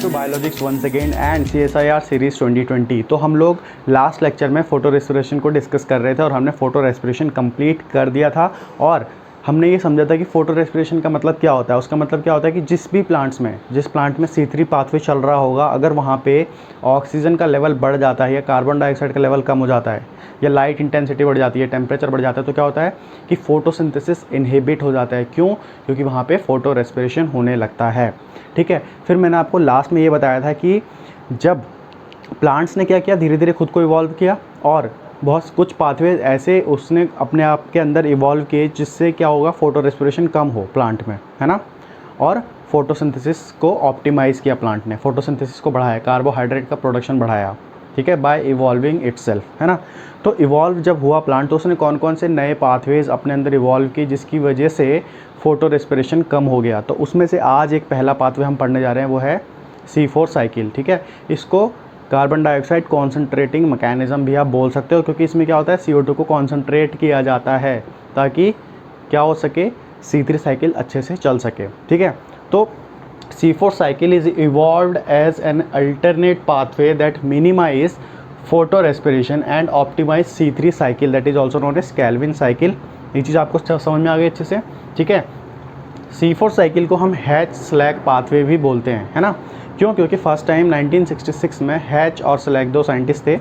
To biologics once again and CSIR series 2020। तो हम लोग लास्ट लेक्चर में फ़ोटो रेस्पिरेशन को डिस्कस कर रहे थे और हमने फ़ोटो रेस्पिरेशन कंप्लीट कर दिया था और हमने ये समझा था कि फ़ोटो रेस्पिरेशन का मतलब क्या होता है। उसका मतलब क्या होता है कि जिस प्लांट में C3 पाथवे चल रहा होगा, अगर वहाँ पे ऑक्सीजन का लेवल बढ़ जाता है या कार्बन डाइऑक्साइड का लेवल कम हो जाता है या लाइट इंटेंसिटी बढ़ जाती है, टेम्परेचर बढ़ जाता है, तो क्या होता है कि फ़ोटोसिंथेसिस इनहिबिट हो जाता है। क्यों? क्योंकि वहाँ पे फ़ोटो रेस्पिरेशन होने लगता है। ठीक है। फिर मैंने आपको लास्ट में ये बताया था कि जब प्लांट्स ने क्या किया, धीरे धीरे खुद को इवॉल्व किया और बहुत कुछ पाथवे ऐसे उसने अपने आप के अंदर इवॉल्व किए जिससे क्या होगा, फ़ोटो रेस्पिरेशन कम हो प्लांट में, है ना। और फोटोसिंथेसिस को ऑप्टिमाइज़ किया प्लांट ने, फोटोसिंथेसिस को बढ़ाया, कार्बोहाइड्रेट का प्रोडक्शन बढ़ाया, ठीक है, बाय इवॉल्विंग इटसेल्फ, है ना। तो इवॉल्व जब हुआ प्लांट तो उसने कौन कौन से नए पाथवेज अपने अंदर इवॉल्व किए जिसकी वजह से फ़ोटो रेस्पिरेशन कम हो गया। तो उसमें से आज एक पहला पाथवे हम पढ़ने जा रहे हैं, वो है C4 साइकिल। ठीक है, इसको कार्बन डाइऑक्साइड कॉन्सेंट्रेटिंग मैकेनिज़्म भी आप बोल सकते हो, क्योंकि इसमें क्या होता है, CO2 को कॉन्सेंट्रेट किया जाता है ताकि क्या हो सके, C3 साइकिल अच्छे से चल सके। ठीक है, तो C4 cycle is evolved as an alternate pathway that minimize photorespiration and optimize C3 cycle, that is also known as Calvin cycle। ये चीज़ आपको समझ में आ गई अच्छे से। ठीक है, C4 साइकिल को हम हैच स्लैग पाथवे भी बोलते हैं, है ना। क्यों? क्योंकि फर्स्ट टाइम 1966 में हैच और स्लैग दो साइंटिस्ट थे,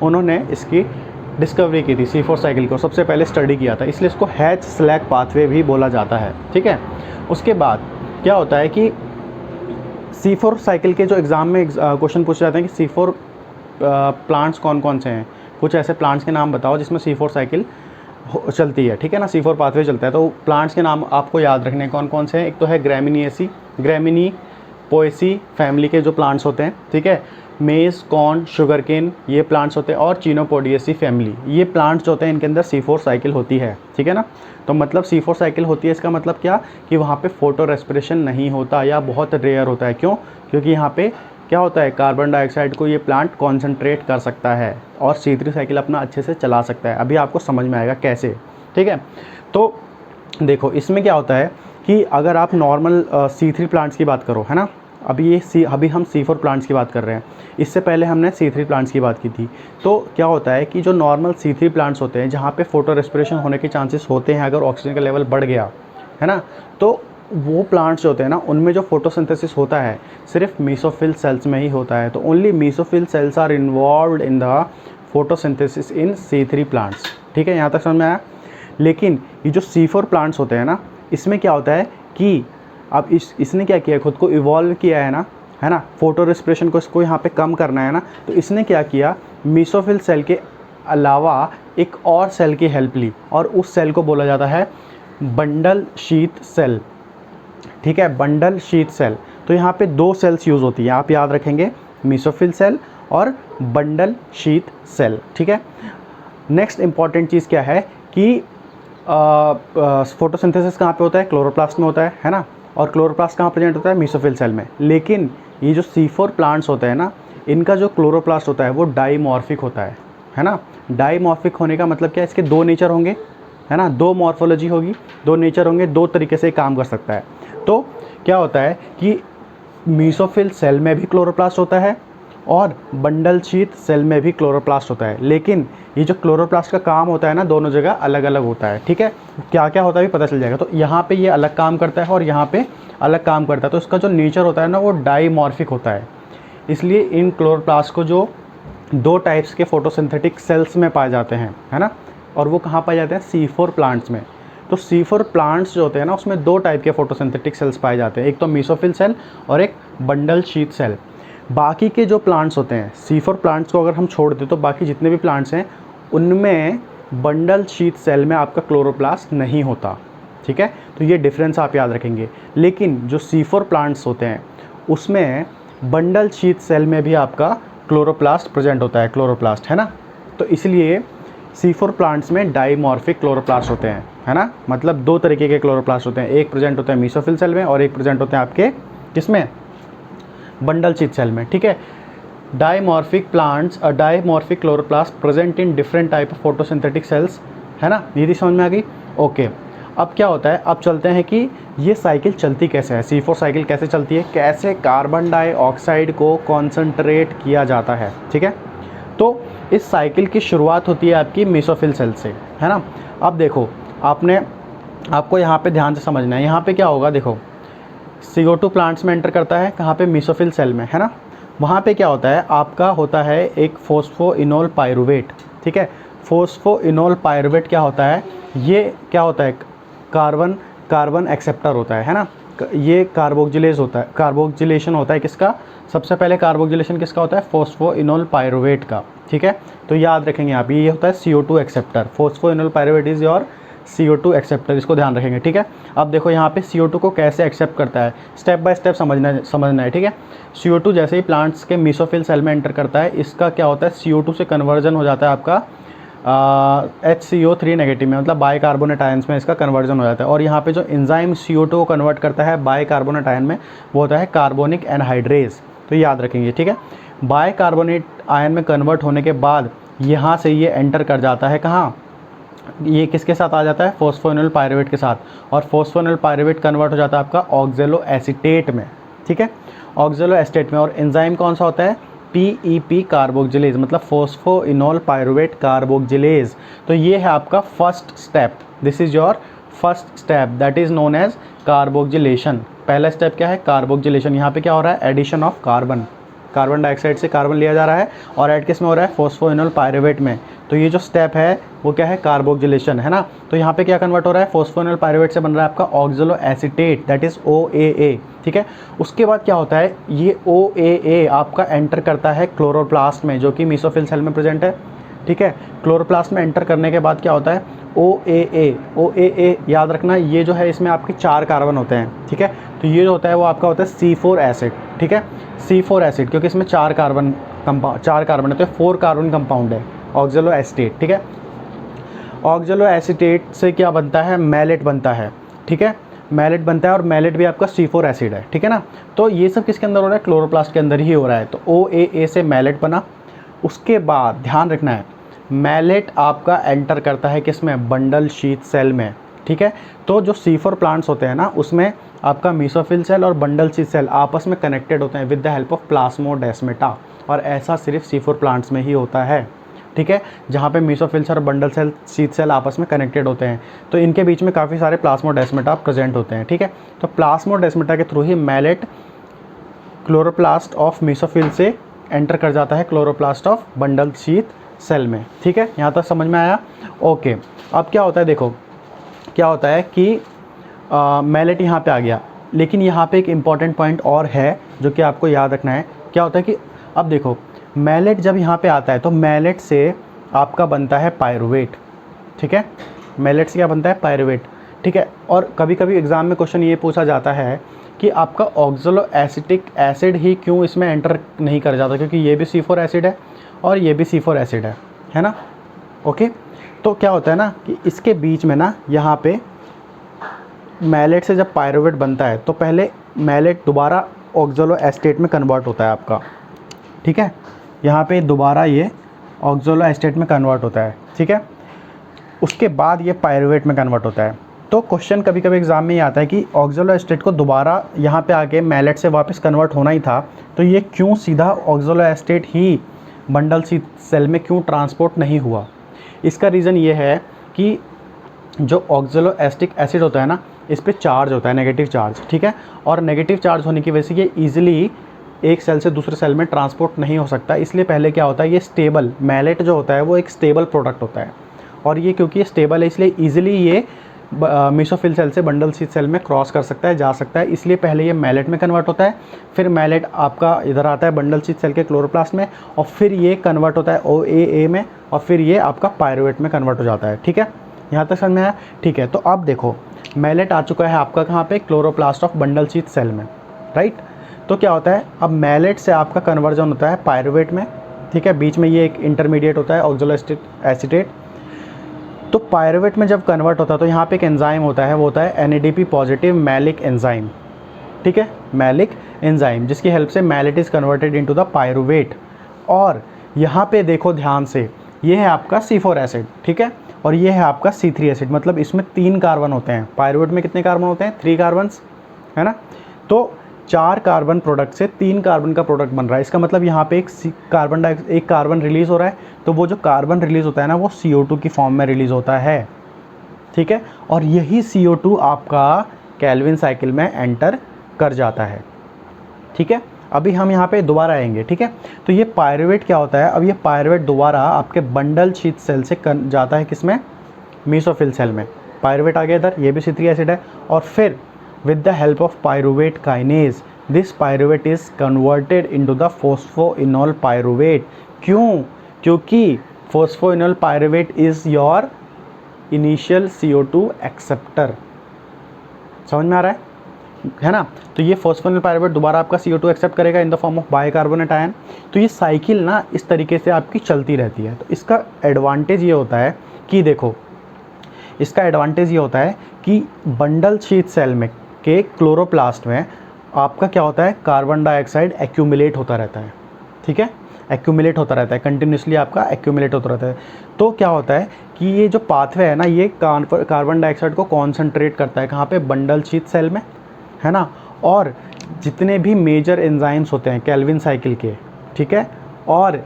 उन्होंने इसकी डिस्कवरी की थी। C4 साइकिल को सबसे पहले स्टडी किया था, इसलिए इसको हैच स्लैग पाथवे भी बोला जाता है। ठीक है, उसके बाद क्या होता है कि C4 साइकिल के जो एग्ज़ाम में क्वेश्चन पूछे जाते हैं कि C4 प्लांट्स कौन कौन से हैं, कुछ ऐसे प्लांट्स के नाम बताओ जिसमें C4 साइकिल चलती है। ठीक है ना, C4 पाथवे चलता है। तो प्लांट्स के नाम आपको याद रखने कौन कौन से हैं। एक तो है ग्रामिनी पोएसी फैमिली के जो प्लांट्स होते हैं, ठीक है, मेज़, कॉर्न, शुगर केन, ये प्लांट्स होते हैं, और चिनोपोडिएसी फैमिली, ये प्लांट्स जो होते हैं इनके अंदर C4 साइकिल होती है। ठीक है ना, तो मतलब C4 साइकिल होती है, इसका मतलब क्या कि वहाँ पे फ़ोटो रेस्पिरेशन नहीं होता या बहुत रेयर होता है। क्यों? क्योंकि यहाँ पे क्या होता है, कार्बन डाइऑक्साइड को ये प्लांट कॉन्सेंट्रेट कर सकता है और C3 साइकिल अपना अच्छे से चला सकता है। अभी आपको समझ में आएगा कैसे। ठीक है, तो देखो इसमें क्या होता है कि अगर आप नॉर्मल C3 प्लांट्स की बात करो, है ना, अभी हम C4 प्लांट्स की बात कर रहे हैं, इससे पहले हमने C3 प्लांट्स की बात की थी। तो क्या होता है कि जो नॉर्मल C3 प्लांट्स होते हैं जहाँ पे फ़ोटो रेस्पिरेशन होने के चांसेस होते हैं, अगर ऑक्सीजन का लेवल बढ़ गया, है ना, तो वो प्लांट्स जो होते हैं ना, उनमें जो फोटोसिंथेसिस होता है सिर्फ मेसोफिल सेल्स में ही होता है। तो only mesophyll cells are involved in the photosynthesis in C3 plants. ठीक है, यहाँ तक समझ में आया। लेकिन ये जो C4 प्लांट्स होते हैं ना, इसमें क्या होता है कि अब इसने क्या किया, खुद को इवॉल्व किया है ना, फोटो रेस्पिरेशन को इसको यहाँ पे कम करना है ना, तो इसने क्या किया, मेसोफिल सेल के अलावा एक और सेल की हेल्प ली और उस सेल को बोला जाता है बंडल शीथ सेल। ठीक है, बंडल शीथ सेल। तो यहाँ पे दो सेल्स यूज़ होती हैं, आप याद रखेंगे, मेसोफिल सेल और बंडल शीथ सेल। ठीक है, नेक्स्ट इंपॉर्टेंट चीज़ क्या है कि फोटोसिंथेसिस कहाँ पे होता है, क्लोरोप्लास्ट में होता है ना, और क्लोरोप्लास्ट कहाँ प्रेजेंट होता है, मेसोफिल सेल में। लेकिन ये जो C4 प्लांट्स होते हैं ना, इनका जो क्लोरोप्लास्ट होता है वो डाइमॉर्फिक होता है ना। डाइमॉर्फिक होने का मतलब क्या है, इसके दो नेचर होंगे, है ना, दो मॉर्फोलॉजी होगी, दो नेचर होंगे, दो तरीके से काम कर सकता है। तो क्या होता है कि मेसोफिल सेल में भी क्लोरोप्लास्ट होता है और बंडल शीथ सेल में भी क्लोरोप्लास्ट होता है, लेकिन ये जो क्लोरोप्लास्ट का काम होता है ना, दोनों जगह अलग अलग होता है। ठीक है, क्या क्या होता है भी पता चल जाएगा। तो यहाँ पे ये अलग काम करता है और यहाँ पे अलग काम करता है, तो इसका जो नेचर होता है ना वो डाइमॉर्फिक होता है। इसलिए इन क्लोरोप्लास्ट को जो दो टाइप्स के फोटोसिंथेटिक सेल्स में पाए जाते हैं, है ना, और वो कहाँ पाए जाते हैं, C4 प्लांट्स में। तो C4 प्लांट्स जो होते हैं ना, उसमें दो टाइप के फोटोसिंथेटिक सेल्स पाए जाते हैं, एक तो मेसोफिल सेल और एक बंडल शीथ सेल। बाकी के जो प्लांट्स होते हैं, C4 प्लांट्स को अगर हम छोड़ दें तो बाकी जितने भी प्लांट्स हैं उनमें बंडल शीथ सेल में आपका क्लोरोप्लास्ट नहीं होता। ठीक है, तो ये डिफरेंस आप याद रखेंगे। लेकिन जो C4 प्लांट्स होते हैं उसमें बंडल शीथ सेल में भी आपका क्लोरोप्लास्ट प्रेजेंट होता है, क्लोरोप्लास्ट, है ना। तो इसलिए C4 प्लांट्स में डाइमॉर्फिक क्लोरोप्लास्ट होते हैं, है ना, मतलब दो तरीके के क्लोरोप्लास्ट होते हैं, एक प्रेजेंट होता है मेसोफिल सेल में और एक प्रेजेंट होते हैं आपके किसमें, बंडल शीथ सेल में। ठीक है, डाइमॉर्फिक प्लांट्स और dimorphic chloroplast present in different type of photosynthetic cells, है ना, ये भी समझ में आ गई। ओके, अब क्या होता है, अब चलते हैं कि ये साइकिल चलती कैसे है, C4 साइकिल कैसे चलती है, कैसे कार्बन डाइऑक्साइड को कॉन्सेंट्रेट किया जाता है। ठीक है, तो इस साइकिल की शुरुआत होती है आपकी मेसोफिल सेल से, है ना। अब देखो आपको यहाँ पे ध्यान से समझना है, यहाँ पे क्या होगा, देखो CO2 प्लांट्स में एंटर करता है, कहाँ पे, मेसोफिल सेल में, है ना। वहाँ पे क्या होता है, आपका होता है एक फोस्फोइनोल पायरुवेट। ठीक है, फोस्फोइनोल पायरुवेट क्या होता है, ये क्या होता है, कार्बन एक्सेप्टर होता है ना। ये कार्बोक्जिलेज होता है, कार्बोक्जिलेशन होता है किसका, सबसे पहले कार्बोक्जिलेशन किसका होता है, फोस्फोइनोल पायरुवेट का। ठीक है, तो याद रखेंगे आप, ये होता है CO2 acceptor, phosphoenol pyruvate is your CO2 acceptor, इसको ध्यान रखेंगे। ठीक है, अब देखो यहाँ पे CO2 को कैसे एक्सेप्ट करता है, स्टेप बाय स्टेप समझना है। ठीक है, CO2 जैसे ही प्लांट्स के मेसोफिल सेल में एंटर करता है, इसका क्या होता है, CO2 से कन्वर्जन हो जाता है आपका HCO3 नेगेटिव में, मतलब बाइकार्बोनेट आयंस में इसका कन्वर्जन हो जाता है। और यहाँ पे जो एंजाइम CO2 को कन्वर्ट करता है बाइकार्बोनेट आयन में, वो होता है कार्बोनिक एनहाइड्रेज। तो याद रखेंगे। ठीक है, बाइकार्बोनेट आयन में कन्वर्ट होने के बाद यहाँ से ये एंटर कर जाता है कहाँ, ये किसके साथ आ जाता है, फोस्फोइनोल पायरुवेट के साथ, और फोस्फोइनोल पायरुवेट कन्वर्ट हो जाता है आपका ऑक्जेलो एसीटेट में। ठीक है, ऑक्जेलो एसीटेट में, और एंजाइम कौन सा होता है, PEP कार्बोक्जिलेज, मतलब फोस्फोइनोल पायरुवेट कार्बोक्जिलेज। तो ये है आपका first step, this is your first step, that is known as carboxylation. पहला स्टेप क्या है, कार्बोक्जिलेशन। यहाँ पे क्या हो रहा है, एडिशन ऑफ कार्बन डाइऑक्साइड से कार्बन लिया जा रहा है और ऐड किस में हो रहा है, फोस्फोइनोल पायरुवेट में। तो ये जो स्टेप है वो क्या है, कार्बोक्जिलेशन, है ना। तो यहाँ पे क्या कन्वर्ट हो रहा है, फोस्फोइनोल पायरुवेट से बन रहा है आपका ऑक्जेलो एसीटेट, दैट इज OAA। ठीक है, उसके बाद क्या होता है, ये OAA आपका एंटर करता है क्लोरोप्लास्ट में, जो कि मेसोफिल सेल में प्रेजेंट है। ठीक है, क्लोरोप्लास्ट में एंटर करने के बाद क्या होता है, OAA याद रखना, ये जो है इसमें आपके 4 कार्बन होते हैं। ठीक है, तो ये जो होता है वो आपका होता है C4 एसिड। ठीक है, C4 एसिड, क्योंकि इसमें 4 कार्बन है, तो 4 कार्बन कंपाउंड है, ऑक्जेलो एसीटेट। ठीक है, ऑक्जेलो एसीटेट से क्या बनता है, मैलेट बनता है। ठीक है, मैलेट बनता है, और मैलेट भी आपका C4 एसिड है। ठीक है ना, तो ये सब किसके अंदर हो रहा है, क्लोरोप्लास्ट के अंदर ही हो रहा है। तो OAA से मैलेट बना, उसके बाद ध्यान रखना है, मैलेट आपका एंटर करता है किसमें, बंडल शीथ सेल में। ठीक है, तो जो C4 प्लांट्स होते हैं ना, उसमें आपका मेसोफिल सेल और बंडल शीथ सेल आपस में कनेक्टेड होते हैं with the help of plasmodesmata, और ऐसा सिर्फ C4 प्लांट्स में ही होता है। ठीक है, जहाँ पे मेसोफिल सेल और बंडल सेल शीथ सेल आपस में कनेक्टेड होते हैं, तो इनके बीच में काफ़ी सारे प्लाज्मोडेस्माटा प्रेजेंट होते हैं। ठीक है, तो प्लाज्मोडेस्माटा के थ्रू ही मैलेट क्लोरोप्लास्ट ऑफ मेसोफिल से एंटर कर जाता है chloroplast of bundle sheath cell में। ठीक है, यहाँ तक समझ में आया। ओके, अब क्या होता है, देखो क्या होता है कि मैलेट यहाँ पे आ गया, लेकिन यहाँ पे एक इम्पॉर्टेंट पॉइंट और है जो कि आपको याद रखना है। क्या होता है कि अब देखो, मैलेट जब यहाँ पे आता है तो मैलेट से आपका बनता है पायरुवेट। ठीक है, मैलेट से क्या बनता है, पायरुवेट। ठीक है, और कभी कभी एग्ज़ाम में क्वेश्चन ये पूछा जाता है कि आपका ऑक्जेलो एसिटिक एसिड ही क्यों इसमें एंटर नहीं कर जाता, क्योंकि ये भी C4 एसिड है और ये भी C4 एसिड है ना। ओके, तो क्या होता है ना कि इसके बीच में ना, यहाँ पे मैलेट से जब पायरुवेट बनता है तो पहले मैलेट दोबारा ऑक्जेलो एसिटेट में कन्वर्ट होता है आपका। ठीक है, यहाँ पे दोबारा ये ऑक्जेलो एसिटेट में कन्वर्ट होता है। ठीक है, उसके बाद ये पायरुवेट में कन्वर्ट होता है। तो क्वेश्चन कभी कभी एग्जाम में ये आता है कि ऑक्जेलो एसिटेट को दोबारा यहाँ पे आके मैलेट से वापस कन्वर्ट होना ही था, तो ये क्यों सीधा ऑक्जेलो एसिटेट ही बंडल सेल में क्यों ट्रांसपोर्ट नहीं हुआ। इसका रीज़न ये है कि जो ऑक्जेलो एसिटिक एसिड होता है ना, इस पर चार्ज होता है, नेगेटिव चार्ज। ठीक है, और नेगेटिव चार्ज होने की वजह से ये ईजिली एक सेल से दूसरे सेल में ट्रांसपोर्ट नहीं हो सकता। इसलिए पहले क्या होता है, ये स्टेबल मैलेट जो होता है वो एक स्टेबल प्रोडक्ट होता है, और ये क्योंकि ये स्टेबल है इसलिए ईजिली ये मेसोफिल सेल से बंडल शीथ सेल में क्रॉस कर सकता है, जा सकता है। इसलिए पहले ये मैलेट में कन्वर्ट होता है, फिर मैलेट आपका इधर आता है बंडल शीथ सेल के क्लोरोप्लास्ट में, और फिर ये कन्वर्ट होता है OAA में, और फिर ये आपका पायरुवेट में कन्वर्ट हो जाता है। ठीक है, यहाँ तक समझ में आया। ठीक है, तो अब देखो मैलेट आ चुका है आपका कहाँ पे, chloroplast of bundle sheath cell में, राइट। तो क्या होता है, अब मैलेट से आपका कन्वर्जन होता है पायरुवेट में। ठीक है, बीच में ये एक इंटरमीडिएट होता है ऑक्जेलो एसिटेट। तो पायरुवेट में जब कन्वर्ट होता है तो यहाँ पे एक एंजाइम होता है, वो होता है NADP पॉजिटिव मैलिक एंजाइम। ठीक है, मैलिक एंजाइम, जिसकी हेल्प से malate is converted into the pyruvate. और यहाँ पे देखो ध्यान से, ये है आपका C4 एसिड। ठीक है, और ये है आपका C3 एसिड, मतलब इसमें 3 कार्बन होते हैं। पायरुवेट में कितने कार्बन होते हैं? 3 कार्बन्स, है ना। तो 4 कार्बन प्रोडक्ट से 3 कार्बन का प्रोडक्ट बन रहा है। इसका मतलब यहाँ पे एक कार्बन रिलीज़ हो रहा है, तो वो जो कार्बन रिलीज़ होता है ना, वो CO2 की फॉर्म में रिलीज़ होता है, ठीक है। और यही CO2 आपका केल्विन साइकिल में एंटर कर जाता है, ठीक है। अभी हम यहाँ पे दोबारा आएंगे, ठीक है। तो ये पायरुवेट क्या होता है? अब ये पायरुवेट दोबारा आपके बंडल शीथ सेल से जाता है किसमें? मेसोफिल सेल में। पायरुवेट आ गया इधर, ये भी C3 एसिड है। और फिर with the help of pyruvate kinase this pyruvate is converted into the phosphoenol pyruvate. क्यों? क्योंकि phosphoenol pyruvate is your initial CO2 acceptor. समझ में आ रहा है ना। तो ये फोस्फोइनोल पायरुवेट दोबारा आपका CO2 एक्सेप्ट करेगा in the form of bicarbonate ion. तो ये साइकिल ना इस तरीके से आपकी चलती रहती है। तो इसका एडवांटेज ये होता है कि देखो, इसका एडवांटेज ये होता है कि बंडल शीथ सेल में के क्लोरोप्लास्ट में आपका क्या होता है? कार्बन डाइऑक्साइड एक्यूमुलेट होता रहता है, ठीक है। एक्यूमुलेट होता रहता है, कंटिन्यूसली आपका एक्यूमुलेट होता रहता है। तो क्या होता है कि ये जो पाथवे है ना, ये कार्बन डाइऑक्साइड को कॉन्सेंट्रेट करता है कहाँ पे? बंडल शीथ सेल में, है ना। और जितने भी मेजर एंजाइम्स होते हैं केल्विन साइकिल के, ठीक है, और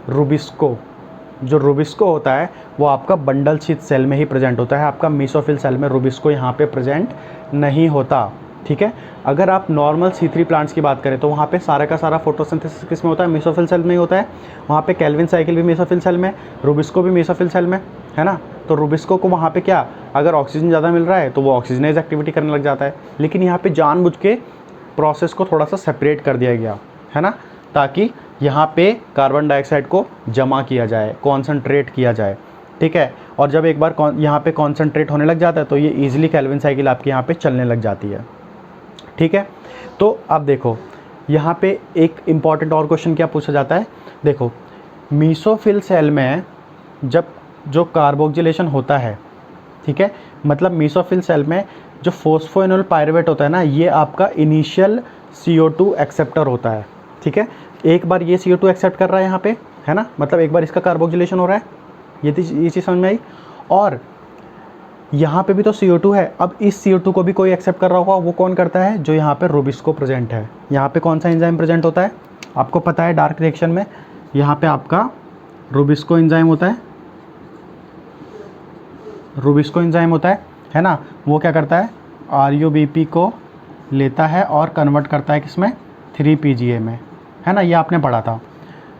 रूबिस्को, जो रूबिस्को होता है वो आपका बंडल शीथ सेल में ही प्रेजेंट होता है। आपका मेसोफिल सेल में रूबिस्को यहाँ पे प्रेजेंट नहीं होता, ठीक है। अगर आप नॉर्मल C3 प्लांट्स की बात करें तो वहाँ पे सारा का सारा फोटोसिंथेसिस किस में होता है? मेसोफिल सेल में ही होता है। वहाँ पे केल्विन साइकिल भी मेसोफिल सेल में, रूबिस्को भी मेसोफिल सेल में, है ना। तो रूबिस्को को वहाँ पे क्या, अगर ऑक्सीजन ज़्यादा मिल रहा है तो वो ऑक्सीजनाइज एक्टिविटी करने लग जाता है। लेकिन यहाँ पे जानबूझ के प्रोसेस को थोड़ा सा सेपरेट कर दिया गया, है ना, ताकि यहाँ पे कार्बन डाइऑक्साइड को जमा किया जाए, कॉन्सनट्रेट किया जाए, ठीक है। और जब एक बार यहाँ पे कॉन्सनट्रेट होने लग जाता है तो ये ईजिली केल्विन साइकिल आपके यहाँ पे चलने लग जाती है, ठीक है। तो अब देखो यहाँ पे एक इम्पॉर्टेंट और क्वेश्चन क्या पूछा जाता है? देखो, मेसोफिल सेल में जब जो कार्बोक्सिलेशन होता है, ठीक है, मतलब मेसोफिल सेल में जो फोस्फोइनोल पायरुवेट होता है ना, ये आपका इनिशियल CO2 एक्सेप्टर होता है, ठीक है। एक बार ये CO2 एक्सेप्ट कर रहा है यहाँ पे, है ना, मतलब एक बार इसका कार्बोक्सिलेशन हो रहा है, ये चीज़ समझ में आई। और यहाँ पे भी तो CO2 है। अब इस CO2 को भी कोई एक्सेप्ट कर रहा होगा, वो कौन करता है? जो यहाँ पे रूबिस्को प्रेजेंट है। यहाँ पे कौन सा एंजाइम प्रेजेंट होता है? आपको पता है, डार्क रिएक्शन में यहाँ पे आपका रूबिस्को एंजाइम होता है, रूबिस्को एंजाइम होता है ना। वो क्या करता है? RUBP को लेता है और कन्वर्ट करता है किसमें? 3PGA में, है ना, ये आपने पढ़ा था।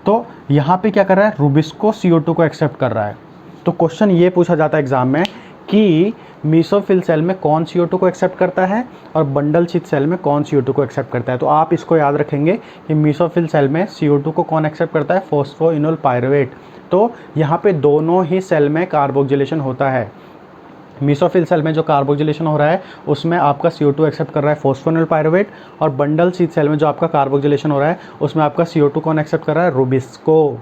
तो यहाँ पे क्या कर रहा है? रूबिस्को CO2 को एक्सेप्ट कर रहा है। तो क्वेश्चन ये पूछा जाता है एग्जाम में कि मेसोफिल सेल में कौन CO2 को एक्सेप्ट करता है और बंडल शीथ सेल में कौन CO2 को एक्सेप्ट करता है। तो आप इसको याद रखेंगे कि मेसोफिल सेल में CO2 को कौन एक्सेप्ट करता है? Phosphoenol pyruvate. तो यहाँ पे दोनों ही सेल में कार्बोक्सिलेशन होता है। मेसोफिल सेल में जो कार्बोक्सिलेशन हो रहा है उसमें आपका CO2 एक्सेप्ट कर रहा है फोस्फोइनोल पायरुवेट, और बंडल शीथ सेल में जो आपका कार्बोक्सिलेशन हो रहा है उसमें आपका CO2 कौन एक्सेप्ट कर रहा है? रूबिस्को।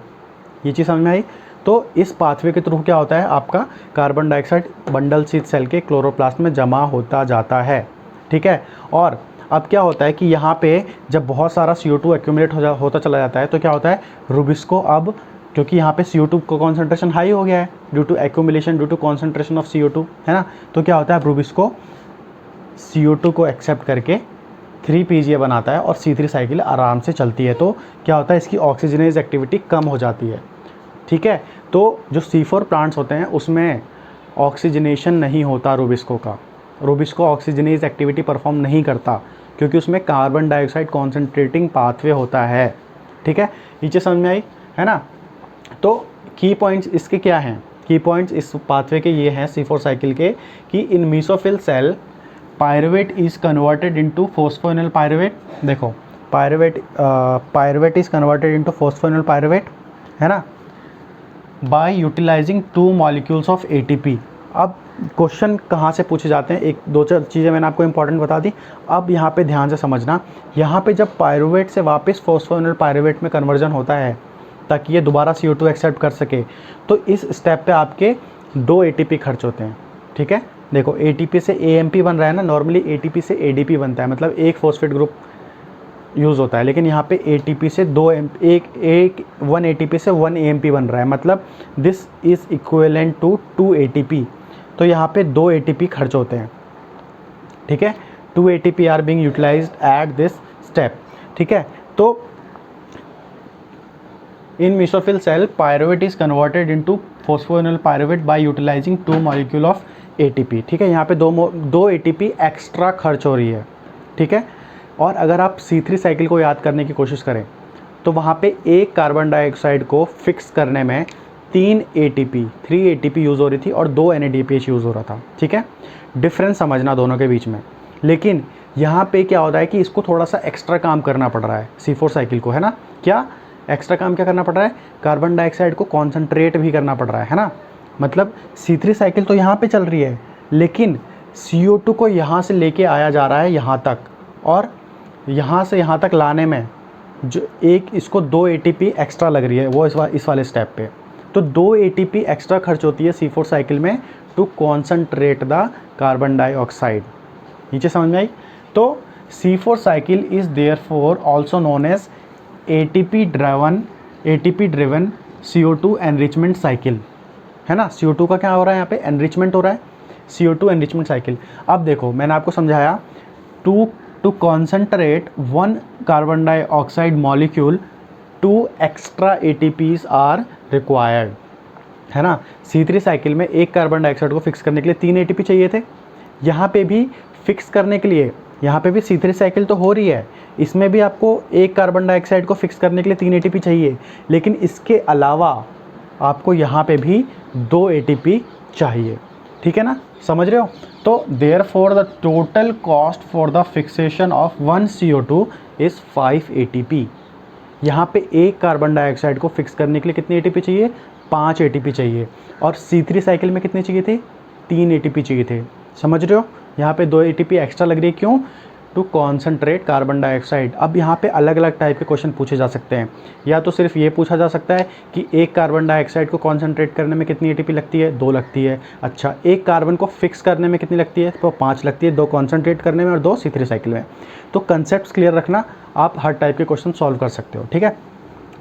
ये चीज़ समझ में आई। तो इस पाथवे के थ्रू क्या होता है? आपका carbon dioxide bundle sheath cell के क्लोरोप्लास्ट में जमा होता जाता है, ठीक है। और अब क्या होता है कि यहाँ पे जब बहुत सारा CO2 एक्यूमुलेट होता चला जाता है तो क्या होता है? रूबिस्को, अब क्योंकि यहाँ पे CO2 का कॉन्सेंट्रेशन हाई हो गया है due to accumulation, due to concentration of CO2, है ना। तो क्या होता है? रूबिस्को CO2 को एक्सेप्ट करके 3PGA बनाता है और C3 साइकिल आराम से चलती है। तो क्या होता है? इसकी ऑक्सीजनाइज एक्टिविटी कम हो जाती है, ठीक है। तो जो C4 प्लांट्स होते हैं उसमें ऑक्सीजनेशन नहीं होता रूबिस्को का। रूबिस्को ऑक्सीजनेज एक्टिविटी परफॉर्म नहीं करता क्योंकि उसमें कार्बन डाइऑक्साइड कॉन्सेंट्रेटिंग पाथवे होता है, ठीक है। नीचे समझ में आई, है ना। तो की पॉइंट्स इसके क्या हैं? की पॉइंट्स इस पाथवे के ये हैं C4 साइकिल के कि in mesophyll cell pyruvate is converted into phosphoenol pyruvate. देखो, pyruvate is converted into phosphoenol pyruvate, है ना, by utilizing 2 molecules of ATP। अब क्वेश्चन कहाँ से पूछे जाते हैं? एक दो चार चीज़ें मैंने आपको इंपॉर्टेंट बता दी। अब यहाँ पे ध्यान से समझना, यहाँ पे जब पायरुवेट से वापस फोस्फोइनोल पायरुवेट में कन्वर्जन होता है ताकि ये दोबारा CO2 एक्सेप्ट कर सके, तो इस स्टेप पे आपके 2 ATP खर्च होते हैं, ठीक है। देखो, ATP से AMP बन रहा है ना, नॉर्मली ATP से ADP बनता है, मतलब एक फॉस्फेट ग्रुप यूज़ होता है, लेकिन यहाँ पे ATP से 1 ATP से 1 AMP बन रहा है, मतलब this is equivalent to 2 ATP। तो यहाँ पे 2 ATP खर्च होते हैं, ठीक है। 2 ATP are being utilized at this step, ठीक है। तो in mesophyll cell pyruvate is converted into phosphoenol pyruvate by utilizing 2 molecule of ATP, ठीक है। यहाँ पे दो ATP एक्स्ट्रा खर्च हो रही है, ठीक है। और अगर आप C3 साइकिल को याद करने की कोशिश करें तो वहाँ पे एक कार्बन डाइऑक्साइड को फिक्स करने में 3 ATP यूज़ हो रही थी और 2 NADPH यूज़ हो रहा था, ठीक है। डिफरेंस समझना दोनों के बीच में। लेकिन यहाँ पे क्या होता है कि इसको थोड़ा सा एक्स्ट्रा काम करना पड़ रहा है C4 साइकिल को, है ना। क्या एक्स्ट्रा काम क्या करना पड़ रहा है? कार्बन डाइऑक्साइड को कॉन्सनट्रेट भी करना पड़ रहा है ना। मतलब C3 साइकिल तो यहाँ पे चल रही है, लेकिन CO2 को यहाँ से लेके आया जा रहा है यहाँ तक, और यहाँ से यहाँ तक लाने में जो इसको 2 ATP एक्स्ट्रा लग रही है, वो इस वाले स्टेप पे। तो 2 ATP एक्स्ट्रा खर्च होती है C4 साइकिल में to concentrate the carbon dioxide. नीचे समझ में आई? तो C4 cycle is therefore also known as ATP driven CO2 enrichment cycle, है ना। CO2 का क्या हो रहा है यहाँ पे? एनरिचमेंट हो रहा है, CO2 एनरिचमेंट साइकिल। अब देखो, मैंने आपको समझाया to concentrate 1 carbon dioxide molecule 2 extra ATPs are required, है ना। C3 साइकिल में एक कार्बन डाइऑक्साइड को फिक्स करने के लिए 3 ATP चाहिए थे। यहाँ पे भी फिक्स करने के लिए, यहाँ पे भी C3 साइकिल तो हो रही है, इसमें भी आपको एक कार्बन डाइऑक्साइड को फिक्स करने के लिए 3 ATP चाहिए, लेकिन इसके अलावा आपको यहाँ पे भी 2 ATP चाहिए, ठीक है ना। समझ रहे हो? तो therefore the total cost for the fixation of 1 CO2 is 5 ATP। यहाँ पे एक कार्बन डाइऑक्साइड को फिक्स करने के लिए कितने ATP चाहिए? 5 ATP चाहिए। और C3 साइकिल में कितने चाहिए थे? 3 ATP चाहिए थे। समझ रहे हो? यहाँ पे 2 ATP एक्स्ट्रा लग रही है, क्यों? To concentrate carbon dioxide. अब यहाँ पे अलग अलग टाइप के क्वेश्चन पूछे जा सकते हैं। या तो सिर्फ ये पूछा जा सकता है कि एक कार्बन डाइऑक्साइड को कॉन्सनट्रेट करने में कितनी ATP लगती है? 2 लगती है। अच्छा, एक कार्बन को फिक्स करने में कितनी लगती है? तो 5 लगती है, 2 कॉन्सनट्रेट करने में और 2 C3 साइकिल में। तो कंसेप्ट क्लियर रखना, आप हर टाइप के क्वेश्चन सॉल्व कर सकते हो, ठीक है।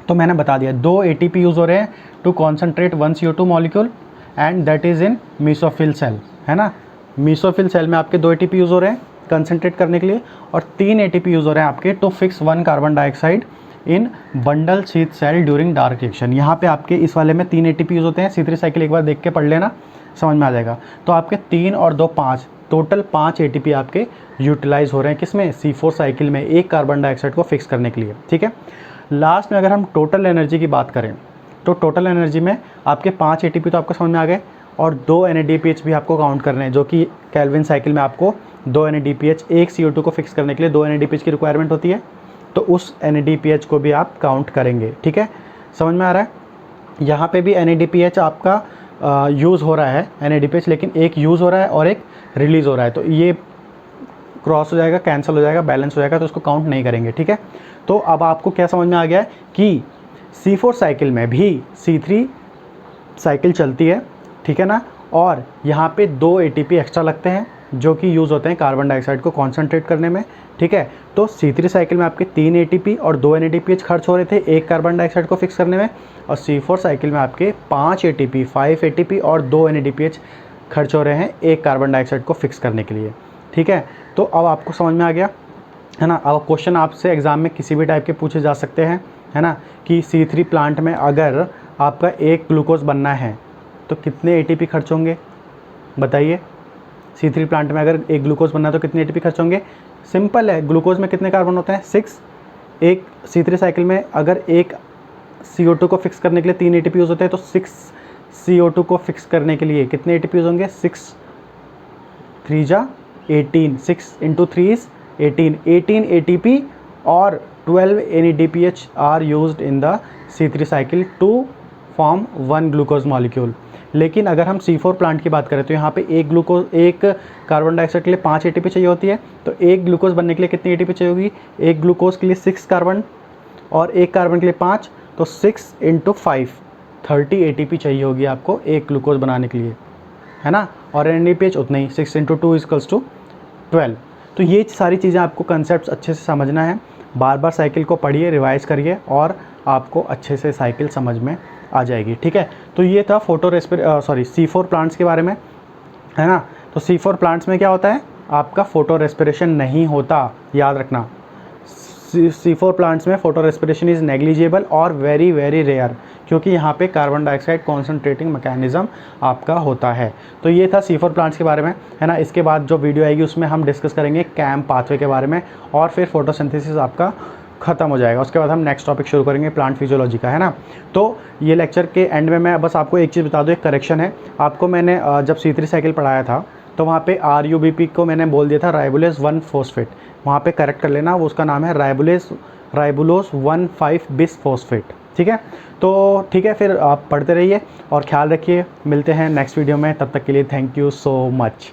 तो मैंने बता दिया 2 ATP यूज़ हो रहे हैं to concentrate 1 CO2 molecule, and that is in mesophyll cell, है ना। मेसोफिल सेल में आपके 2 ATP यूज़ हो रहे हैं कंसनट्रेट करने के लिए, और 3 ATP यूज़ हो रहे हैं आपके to fix 1 carbon dioxide in bundle sheath cell during dark reaction. यहाँ पे आपके इस वाले में 3 ATP यूज़ होते हैं। C3 साइकिल एक बार देख के पढ़ लेना, समझ में आ जाएगा। तो आपके 3 और 2 5, टोटल 5 ATP आपके यूटिलाइज हो रहे हैं किसमें? C4 साइकिल में, एक कार्बन डाइऑक्साइड को फिक्स करने के लिए, ठीक है। लास्ट में अगर हम टोटल एनर्जी की बात करें तो टोटल एनर्जी में आपके 5 ATP तो आपको समझ में आ गए, और 2 NADPH भी आपको काउंट करने हैं, जो कि केल्विन साइकिल में आपको 2 NADPH, एक CO2 को फिक्स करने के लिए 2 NADPH की रिक्वायरमेंट होती है, तो उस NADPH को भी आप काउंट करेंगे, ठीक है। समझ में आ रहा है? यहाँ पे भी NADPH आपका यूज़ हो रहा है, NADPH, लेकिन एक यूज़ हो रहा है और एक रिलीज़ हो रहा है, तो ये क्रॉस हो जाएगा, कैंसिल हो जाएगा, बैलेंस हो जाएगा, तो उसको काउंट नहीं करेंगे, ठीक है। तो अब आपको क्या समझ में आ गया है कि C4 साइकिल में भी C3 साइकिल चलती है, ठीक है ना। और यहाँ पे 2 ATP एक्स्ट्रा लगते हैं जो कि यूज़ होते हैं कार्बन डाइऑक्साइड को कॉन्सनट्रेट करने में, ठीक है। तो C3 साइकिल में आपके 3 ATP और 2 NADPH खर्च हो रहे थे एक कार्बन डाइऑक्साइड को फिक्स करने में, और C4 साइकिल में आपके 5 ATP, 5 ATP और 2 NADPH खर्च हो रहे हैं एक कार्बन डाइऑक्साइड को फिक्स करने के लिए, ठीक है। तो अब आपको समझ में आ गया, है ना। अब क्वेश्चन आपसे एग्ज़ाम में किसी भी टाइप के पूछे जा सकते हैं, है ना, कि C3 प्लांट में अगर आपका एक ग्लूकोज बनना है तो कितने ATP खर्च होंगे? बताइए। C3 प्लांट में अगर एक ग्लूकोज बनना है तो कितने ATP खर्च होंगे? सिंपल है, ग्लूकोज में कितने कार्बन होते हैं? 6। एक C3 साइकिल में अगर एक CO2 को फिक्स करने के लिए 3 ATP यूज़ होते हैं, तो 6 CO2 को फिक्स करने के लिए कितने ATP यूज़ होंगे? 6 3 जा 18, 6 × 3 इज़ 18 ATP और 12 NADPH are used in the C3 cycle to form 1 glucose molecule. लेकिन अगर हम C4 प्लांट की बात करें तो यहाँ पे एक कार्बन डाइऑक्साइड के लिए 5 ATP चाहिए होती है, तो एक ग्लूकोज बनने के लिए कितनी ATP चाहिए होगी? एक ग्लूकोज के लिए 6 कार्बन और एक कार्बन के लिए 5, तो 6 × 5 30 ATP चाहिए होगी आपको एक ग्लूकोज बनाने के लिए, है ना। और NADPH उतना ही, 6 × 2 = 12। तो ये सारी चीज़ें आपको कंसेप्ट अच्छे से समझना है, बार बार साइकिल को पढ़िए, रिवाइज़ करिए और आपको अच्छे से साइकिल समझ में आ जाएगी, ठीक है। तो ये था C4 प्लांट्स के बारे में, है ना। तो C4 प्लांट्स में क्या होता है, आपका फोटो रेस्पिरेशन नहीं होता, याद रखना। C4 प्लांट्स में फोटो रेस्पिरेशन इज़ नेग्लिजिबल और वेरी वेरी रेयर, क्योंकि यहाँ पे कार्बन डाइऑक्साइड कॉन्सनट्रेटिंग मैकेनिज्म आपका होता है। तो ये था C4 प्लांट्स के बारे में, है ना। इसके बाद जो वीडियो आएगी उसमें हम डिस्कस करेंगे कैम पाथवे के बारे में, और फिर फोटोसिंथेसिस आपका ख़त्म हो जाएगा। उसके बाद हम नेक्स्ट टॉपिक शुरू करेंगे प्लांट फिजियोलॉजी का, है ना। तो ये लेक्चर के एंड में मैं बस आपको एक चीज़ बता दूँ, एक करेक्शन है। आपको मैंने जब C3 साइकिल पढ़ाया था तो वहाँ पे RUBP को मैंने बोल दिया था राइबोलेज 1 फॉस्फेट, वहाँ पे करेक्ट कर लेना, वो उसका नाम है राइबोलोज 1,5 बिस फॉस्फेट, ठीक है। तो ठीक है, फिर आप पढ़ते रहिए और ख्याल रखिए, मिलते हैं नेक्स्ट वीडियो में, तब तक के लिए थैंक यू सो मच।